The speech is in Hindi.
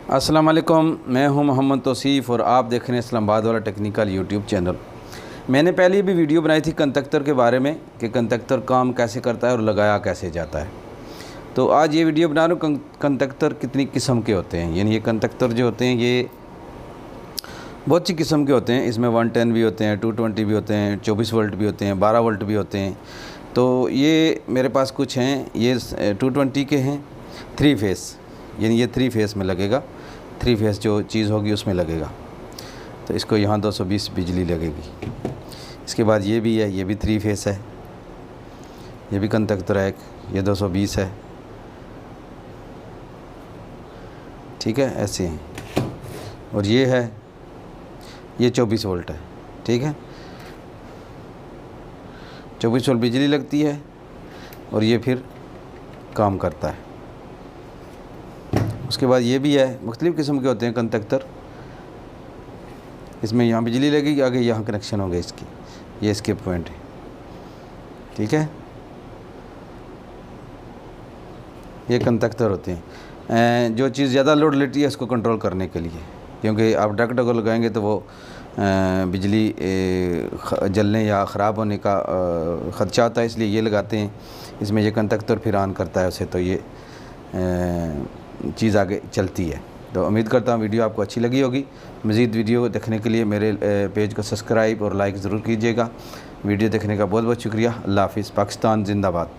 अस्सलाम वालेकुम, मैं हूं मोहम्मद तौसीफ़ और आप देख रहे हैं इस्लाम आबाद वाला टेक्निकल यूट्यूब चैनल। मैंने पहले भी वीडियो बनाई थी कंडक्टर के बारे में कि कंडक्टर काम कैसे करता है और लगाया कैसे जाता है। तो आज ये वीडियो बना रहा हूँ कंडक्टर कितनी किस्म के होते हैं। यानी ये कंडक्टर जो होते हैं ये बहुत सी किस्म के होते हैं। इसमें 110 भी होते हैं, 220 भी होते हैं, 24 वोल्ट भी होते हैं, 12 वोल्ट भी होते हैं। तो ये मेरे पास कुछ हैं, ये 220 के हैं, 3 फेस, यानी ये 3 फेस में लगेगा। 3 फेस जो चीज़ होगी उसमें लगेगा। तो इसको यहाँ 220 बिजली लगेगी। इसके बाद ये भी है, ये भी 3 फेस है, ये भी कंडक्टर है, ये 220 है। ठीक है, ऐसे हैं। और ये है, ये 24 वोल्ट है। ठीक है, 24 वोल्ट बिजली लगती है और ये फिर काम करता है। उसके बाद ये भी है, मुख्तलिफ़ किस्म के होते हैं कंडक्टर। इसमें यहाँ बिजली लगेगी, आगे यहाँ कनेक्शन होंगे इसकी, ये इसके पॉइंट है। ठीक है, ये कंडक्टर होते हैं। जो चीज़ ज़्यादा लोड लेती है उसको कंट्रोल करने के लिए, क्योंकि आप डक्ट को लगाएंगे तो वो बिजली जलने या ख़राब होने का ख़दशा होता है, इसलिए ये लगाते हैं। इसमें ये कंडक्टर फिर ऑन करता है उसे, तो ये चीज़ आगे चलती है। तो उम्मीद करता हूँ वीडियो आपको अच्छी लगी होगी। मज़ीद वीडियो देखने के लिए मेरे पेज को सब्सक्राइब और लाइक ज़रूर कीजिएगा। वीडियो देखने का बहुत बहुत शुक्रिया। अल्लाह हाफ़िज़। पाकिस्तान ज़िंदाबाद।